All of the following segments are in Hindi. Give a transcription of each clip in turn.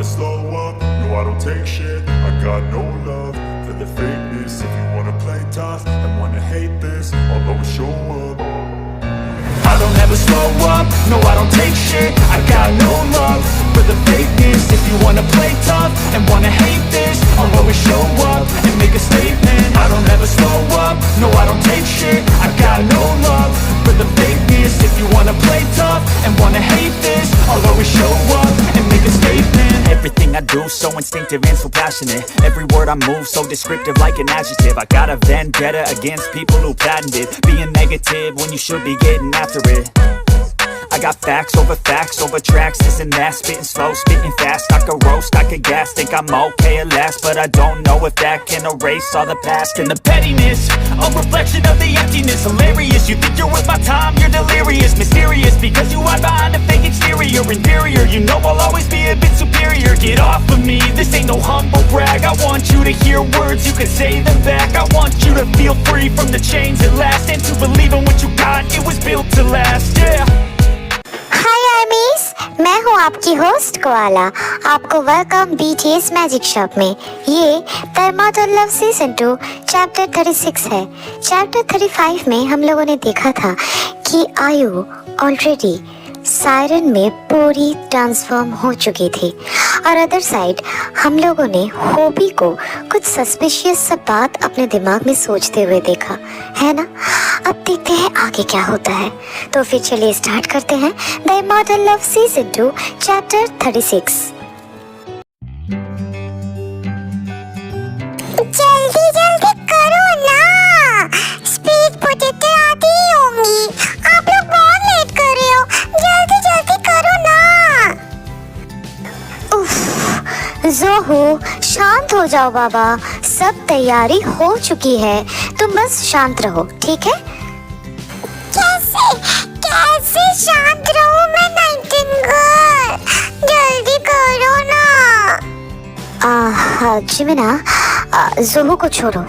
never slow up, no I don't take shit. I got no love for the fakeness. If you wanna play tough and wanna hate this, I'll always show up. I don't ever slow up, no I don't take shit. I got no love for the fakeness. If you wanna play tough and wanna hate this, I'll always show up and make a statement. I don't ever slow up, no I don't take shit. I got no love for the fakeness. If you wanna play tough and wanna hate this, I'll always show up and make a statement. Everything I do so instinctive and so passionate. Every word I move so descriptive like an adjective. I got a vendetta against people who patented being negative when you should be getting after it. I got facts over tracks, this and that. Spitting slow, spitting fast. I could roast, I could gas. Think I'm okay at last, but I don't know if that can erase all the past. And the pettiness, a reflection of the emptiness. Hilarious, you think you're worth my time, you're delirious. Mysterious, because you hide behind a fake exterior. Inferior, you know I'll always be a bit superior. Get off of me, this ain't no humble brag. I want you to hear words, you can say them back. I want you to feel free from the chains at last, and to believe in what you got, it was built to last, yeah. हाय आर्मीज, मैं हूँ आपकी होस्ट कोआला। आपको वेलकम बीटीएस मैजिक शॉप में। ये धर्मा तो लव सीजन 2 चैप्टर 36 है। चैप्टर 35 में हम लोगों ने देखा था कि आयु ऑलरेडी सायरन में पूरी ट्रांसफॉर्म हो चुकी थी, और अदर साइड हम लोगों ने होबी को कुछ सस्पिशियस सा बात अपने दिमाग में सोचते हुए देखा है ना। अब देखते हैं आगे क्या होता है। तो फिर चलिए स्टार्ट करते हैं the immortal love season 2 chapter 36। जल्दी जल्दी करो ना, स्पीड पोटैटो आती ही होंगी। आप लोग बहुत लेट कर रहे हो, जल्दी जल्दी करो ना। उफ, ज़ोहू शांत हो जाओ बाबा, सब तैयारी हो चुकी है, तुम बस शांत रहो, ठीक है? कैसे कैसे शांत रहूं मैं नाइटिंगेल, जल्दी करो ना। जिमिना, ज़ोहू को छोड़ो।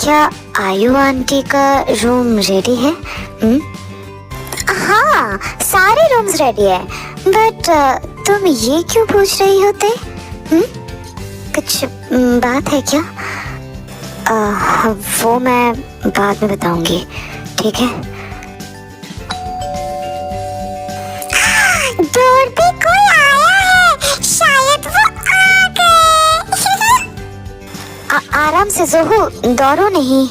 क्या आयु आंटी का रूम रेडी है? हाँ, सारे रूम्स रेडी है, बट तुम ये क्यों पूछ रही होते? कुछ बात है क्या? वो मैं बाद में बताऊंगी, ठीक है? दूर भी कोई आया है, शायद वो आ गए। आराम से ज़ोहू, डरो नहीं।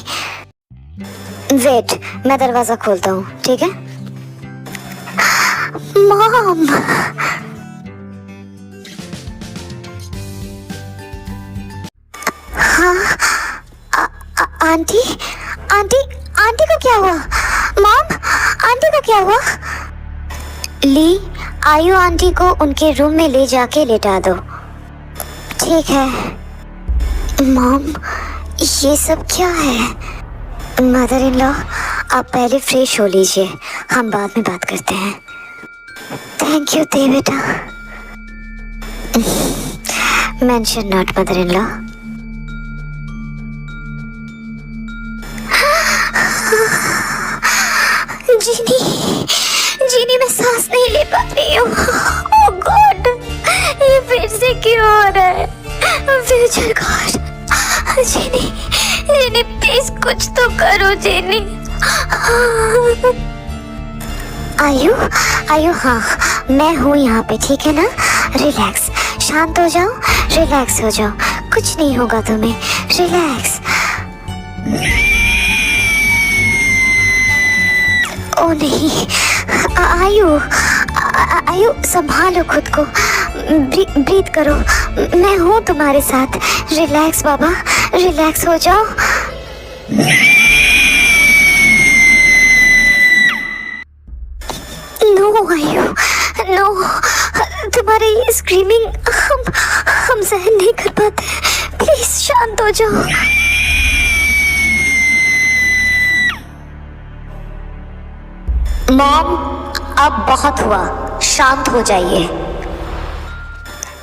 वेट, मैं दरवाजा खोलता हूँ, ठीक है? मॉम, हाँ, आंटी आंटी आंटी को क्या हुआ? मॉम, आंटी को क्या हुआ? ली, आयु आंटी को उनके रूम में ले जाके लेटा दो, ठीक है? मॉम, ये सब क्या है? मदर इन लॉ, आप पहले फ्रेश हो लीजिए, हम बाद में बात करते हैं। थैंक यू दे बेटा। Mention not mother in law. जीनी, जीनी, मैं सांस नहीं ले पा रही हूँ। ओह गॉड, ये फिर से क्यों हो रहा है? Future god, genie, genie please कुछ तो करो जीनी। आयु, आयु, हाँ मैं हूँ यहाँ पे, ठीक है ना? रिलैक्स, शांत हो जाओ, रिलैक्स हो जाओ, कुछ नहीं होगा तुम्हें, रिलैक्स। ओ नहीं, आयु, आयु संभालो खुद को, ब्रीथ करो, मैं हूँ तुम्हारे साथ। रिलैक्स बाबा, रिलैक्स हो जाओ। नो आयु, नो, तुम्हारी ये स्क्रीमिंग हम सहन नहीं कर पाते, प्लीज शांत हो जाओ। मॉम, अब बहुत हुआ, शांत हो जाइए।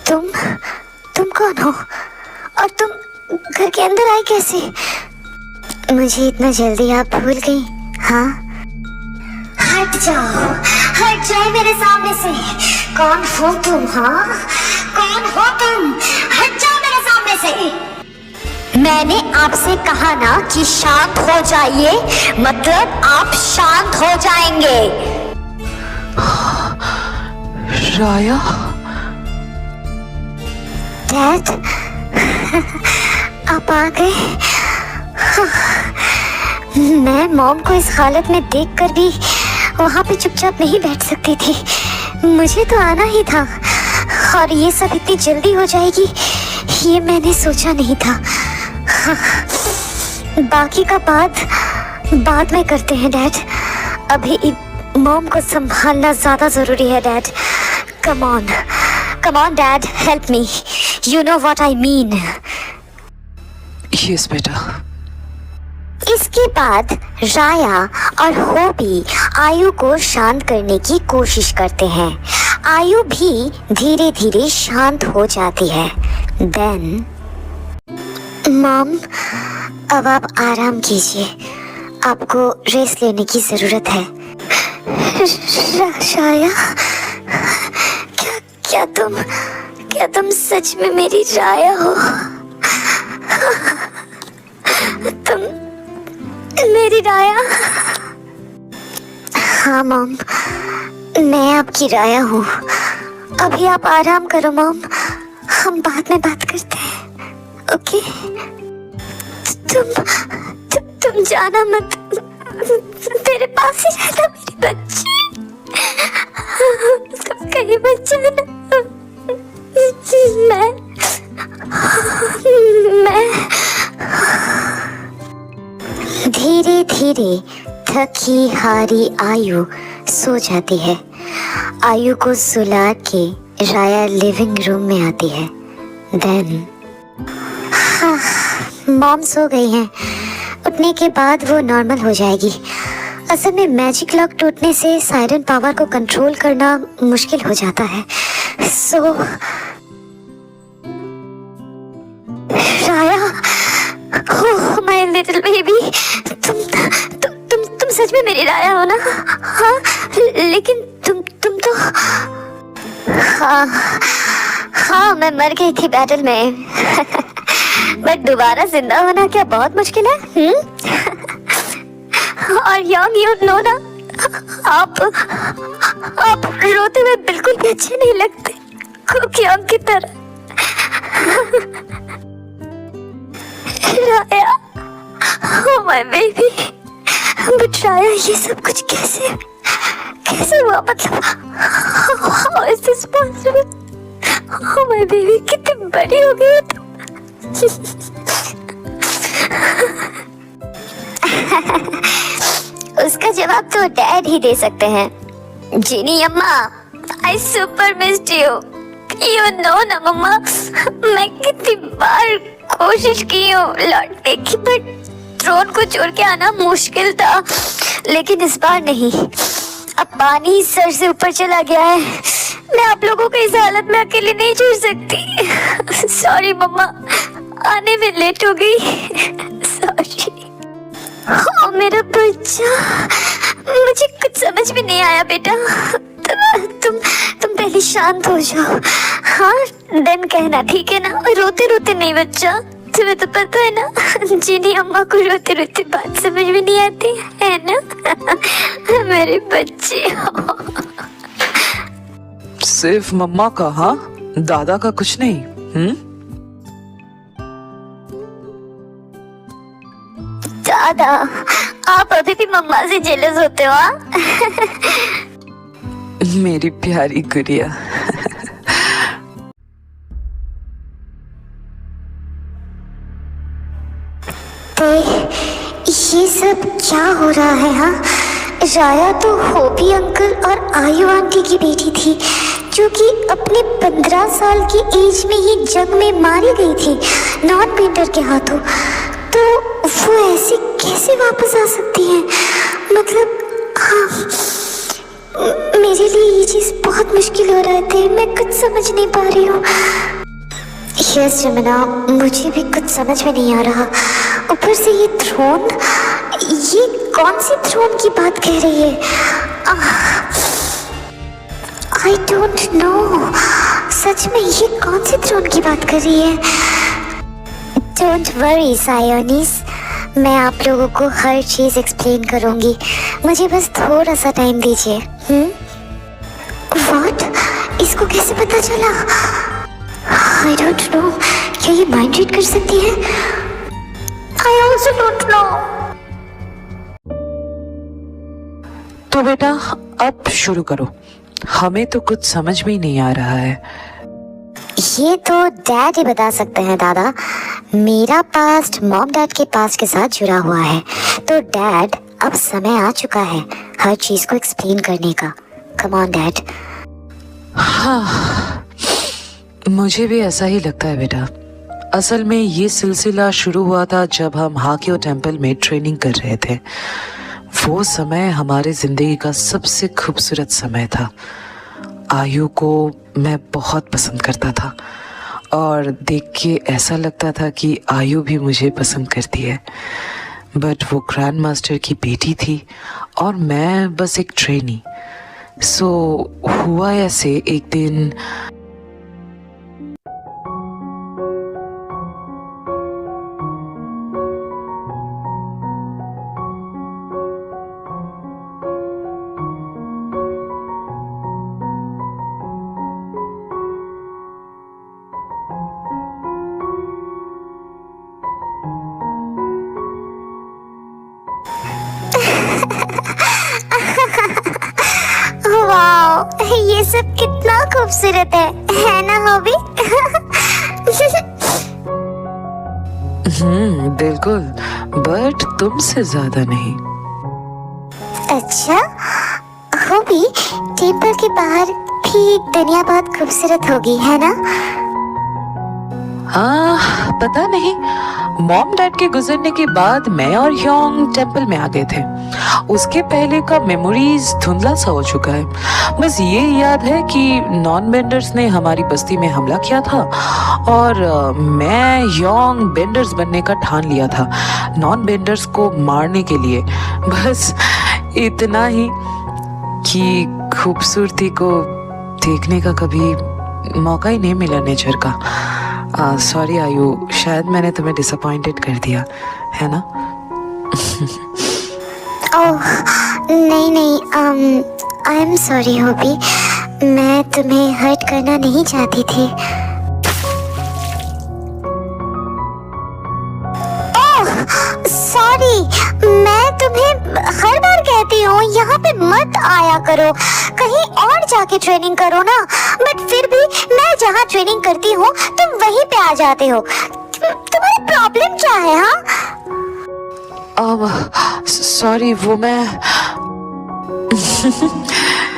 तुम कौन हो? और तुम घर के अंदर आई कैसे? मुझे इतना जल्दी आप भूल गई? हाँ, हट जाओ मेरे सामने से। कौन हो तुम? हाँ, कौन हो मैंने आपसे कहा ना कि शांत हो जाइए, मतलब आप शांत हो जाएंगे। राया, डैड, आप आ गए। मैं मॉम को इस हालत में देखकर भी वहाँ पे चुपचाप नहीं बैठ सकती थी। मुझे तो आना ही था, और ये सब इतनी जल्दी हो जाएगी ये मैंने सोचा नहीं था। बाकी का बाद में करते हैं डैड। अभी मॉम को संभालना ज्यादा जरूरी है dad. Come on dad, help me, you know what I mean. Yes बेटा। इसके बाद राया और होबी आयु को शांत करने की कोशिश करते हैं। आयु भी धीरे धीरे शांत हो जाती है। देन मॉम, अब आप आराम कीजिए, आपको रेस्ट लेने की जरूरत है। राया, क्या तुम सच में मेरी राया हो? तुम मेरी राया? हाँ मॉम, मैं आपकी राया हूँ। अभी आप आराम करो मॉम, हम बाद में बात करते हैं, ओके? तुम जाना मत, तेरे पास ही रहना मेरी बच्ची। तुम कहीं मत जाना। मैं धीरे धीरे थकी हारी आयु सो जाती है। आयु को सुला के राया लिविंग रूम में आती है। देन मॉम सो गई हैं। उठने के बाद वो नॉर्मल हो जाएगी। असल में मैजिक लॉक टूटने से सायरन पावर को कंट्रोल करना मुश्किल हो जाता है। सो राया, ओह माय लिटिल बेबी, तुम सच में मेरी राया हो ना? हाँ, लेकिन तुम तो हाँ, मैं मर गई थी बैटल में। बट दोबारा जिंदा होना क्या बहुत मुश्किल है? और यंग यू नो ना, आप रोते हुए बिल्कुल भी अच्छे नहीं लगते, कुक यंग की तरह। राया, oh my baby, but राया, ये सब कुछ कैसे हुआ? मतलब how is this possible? Oh my baby, कितनी बड़ी हो गई तुम। उसका जवाब तो डैड ही दे सकते हैं। जीनी अम्मा, I super missed you. You know ना मम्मा, मैं कितनी बार कोशिश की हूँ लौटने की, बट थ्रोन को छोड़ के आना मुश्किल था। लेकिन इस बार नहीं, अब पानी सर से ऊपर चला गया है। मैं आप लोगों को इस हालत में अकेले नहीं छोड़ सकती। सॉरी मम्मा, आने में लेट हो गई। सॉरी। ओ मेरा बच्चा, मुझे कुछ समझ में नहीं आया बेटा। तुम पहले शांत हो जाओ, हाँ? देन कहना, ठीक है ना? रोते रोते नहीं बच्चा, तुम्हें तो पता है ना, जीनी अम्मा को रोते रोते बात समझ में नहीं आती है ना? मेरे बच्चे। सिर्फ मम्मा का? हाँ, दादा का कुछ नहीं? दादा, आप अभी भी मम्मा से जेलस होते हो? मेरी प्यारी गुड़िया। ये सब क्या हो रहा है? हाँ, राया तो होबी अंकल और आयु आंटी की बेटी थी, जो कि अपने 15 साल की एज में ही जंग में मारी गई थी नॉन पेंटर के हाथों। तो वो ऐसे कैसे वापस आ सकती हैं? मतलब हाँ, मेरे लिए ये चीज बहुत मुश्किल हो रहा थे, मैं कुछ समझ नहीं पा रही हूँ। यस जमुना, मुझे भी कुछ समझ में नहीं आ रहा। ऊपर से ये थ्रोन, ये कौन सी थ्रोन की बात कह रही है? आई डोंट नो, सच में ये कौन सी थ्रोन की बात कर रही है? डोंट वरी सायोनीस, मैं आप लोगों को हर चीज एक्सप्लेन करूंगी, मुझे बस थोड़ा सा टाइम दीजिए। व्हाट? इसको कैसे पता चला? आई डोंट नो, क्या ये माइंड रीड कर सकती है? I also don't know. तो बेटा अब शुरू करो, हमें तो कुछ समझ में ही नहीं आ रहा है। ये तो डैड ही बता सकते हैं दादा, मेरा पास्ट मॉम डैड के पास्ट के साथ जुड़ा हुआ है, तो डैड अब समय आ चुका है हर चीज को एक्सप्लेन करने का। Come on dad. हाँ, मुझे भी ऐसा ही लगता है बेटा। असल में ये सिलसिला शुरू हुआ था जब हम हाकियो टेम्पल में ट्रेनिंग कर रहे थे। वो समय हमारे जिंदगी का सबसे खूबसूरत समय था। आयु को मैं बहुत पसंद करता था और देख के ऐसा लगता था कि आयु भी मुझे पसंद करती है, बट वो ग्रैंड मास्टर की बेटी थी और मैं बस एक ट्रेनी। सो हुआ ऐसे, एक दिन वाओ, ये सब कितना खूबसूरत है ना हॉबी? बिल्कुल, बट तुमसे ज्यादा नहीं। अच्छा, हॉबी टेम्पल के बाहर भी दुनिया बहुत खूबसूरत होगी, है ना? हाँ, पता नहीं, मॉम डैड के गुजरने के बाद मैं और योंग टेम्पल में आ गए थे। उसके पहले का मेमोरीज धुंधला सा हो चुका है। बस ये याद है कि नॉन बेंडर्स ने हमारी बस्ती में हमला किया था और मैं योंग बेंडर्स बनने का ठान लिया था, नॉन बेंडर्स को मारने के लिए। बस इतना ही कि खूबसूरती को देखने का कभी मौका ही नहीं मिला नेचर का। सॉरी आयु, शायद मैंने तुम्हें डिसअपॉइंटेड कर दिया है ना? ओह नहीं नहीं, आई एम सॉरी हॉबी, मैं तुम्हें हर्ट करना नहीं चाहती थी। ओह सॉरी, मैं तुम्हें हर बार कहती हूँ यहाँ पे मत आया करो, कहीं और जाके ट्रेनिंग करो ना, बट फिर भी मैं जहाँ ट्रेनिंग करती हूँ तुम वहीं पे आ जाते हो। तुम्हारी प्रॉब्लम क्या है? हाँ सॉरी, वो मैं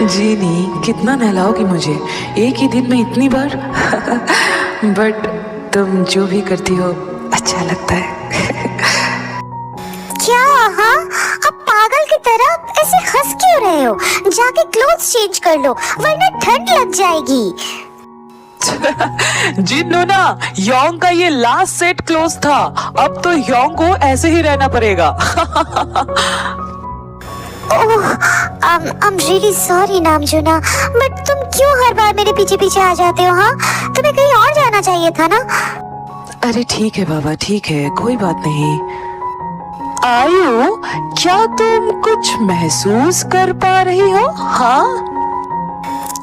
जी नहीं, कितना नहलाओगी मुझे एक ही दिन में इतनी बार? बट तुम जो भी करती हो अच्छा लगता है। क्या? हाँ, अब पागल की तरह ऐसे हंस क्यों रहे हो? जाके क्लोथ्स चेंज कर लो वरना ठंड लग जाएगी। जिन्नो ना, योंग का ये लास्ट सेट क्लोज था, अब तो योंग को ऐसे ही रहना पड़ेगा। ओह, I'm really sorry नामजुना, बट तुम क्यों हर बार मेरे पीछे पीछे आ जाते हो? हाँ, तुम्हें कहीं और जाना चाहिए था ना। अरे ठीक है बाबा, ठीक है, कोई बात नहीं। आयु, क्या तुम कुछ महसूस कर पा रही हो? हाँ,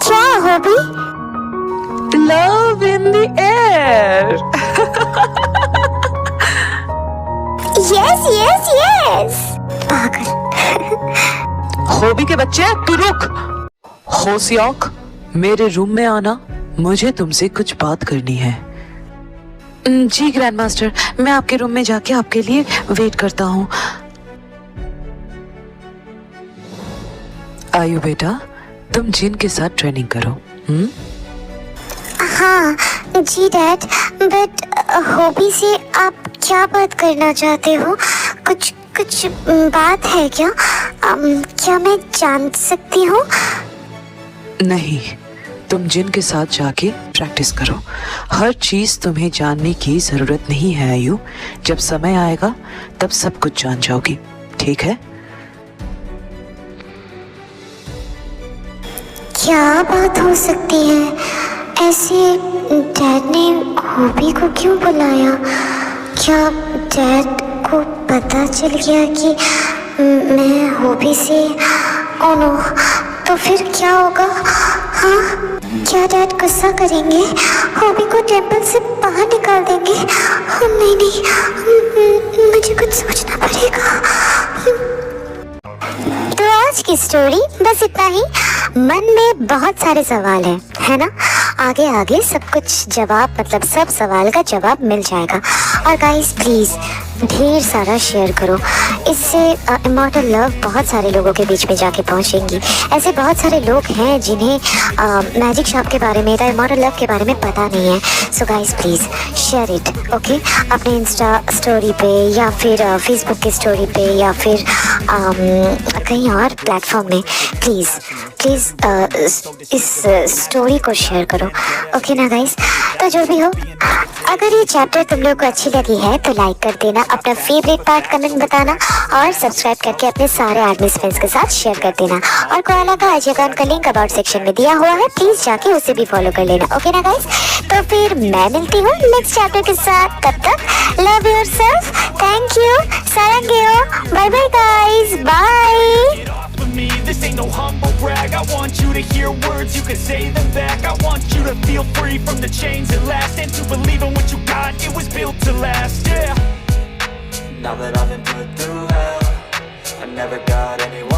क्या hobby? Love in the air. Yes yes yes. पागल। हॉबी के बच्चे, तू रुक। होशियाक, मेरे रूम में आना, मुझे तुमसे कुछ बात करनी है। जी ग्रैंड मास्टर, मैं आपके रूम में जाके आपके लिए वेट करता हूँ। आयु बेटा, तुम जिन के साथ ट्रेनिंग करो। हाँ जी डैड, बट हॉबी से आप क्या बात करना चाहते हो? कुछ कुछ बात है क्या? क्या मैं जान सकती हूँ? नहीं, तुम जिन के साथ जाके प्रैक्टिस करो। हर चीज तुम्हें जानने की जरूरत नहीं है आयु, जब समय आएगा तब सब कुछ जान जाओगी, ठीक है? क्या बात हो सकती है? ऐसे डैड ने हॉबी को क्यों बुलाया? क्या डैड को पता चल गया कि मैं हॉबी से ओह नो, तो फिर क्या होगा? हाँ, क्या डैड गुस्सा करेंगे, हॉबी को टेंपल से बाहर निकाल देंगे? नहीं नहीं, मुझे कुछ सोचना पड़ेगा। तो आज की स्टोरी बस इतना ही। मन में बहुत सारे सवाल हैं, है ना? आगे आगे सब कुछ जवाब, मतलब सब सवाल का जवाब मिल जाएगा। और गाइस प्लीज़ ढेर सारा शेयर करो, इससे इमॉर्टल लव बहुत सारे लोगों के बीच में जाके पहुंचेंगी। ऐसे बहुत सारे लोग हैं जिन्हें मैजिक शॉप के बारे में, द इमॉर्टल लव के बारे में पता नहीं है। So guys please share it, okay? अपने इंस्टा स्टोरी पे या फिर फेसबुक की स्टोरी पे या फिर कहीं और प्लेटफॉर्म में प्लीज़ इस स्टोरी को शेयर करो, ओके ना गाइस? तो जो भी हो, अगर ये चैप्टर तुम लोग को अच्छी लगी है तो लाइक कर देना, अपना फेवरेट पार्ट कमेंट बताना और सब्सक्राइब करके अपने सारे आर्मीज फ्रेंड्स के साथ शेयर कर देना। और कोआला का IG अकाउंट का लिंक अबाउट सेक्शन में दिया हुआ है, प्लीज जाके उसे भी फॉलो कर लेना, ओके ना गाइस? तो फिर मैं मिलती हूँ नेक्स्ट चैप्टर के साथ, तब तक लव योरसेल्फ, थैंक यू, सारंगेओ, bye bye guys, bye. me. This ain't no humble brag. I want you to hear words, you can say them back. I want you to feel free from the chains that last, and to believe in what you got, it was built to last, yeah. Now that I've been put through hell, I never got anyone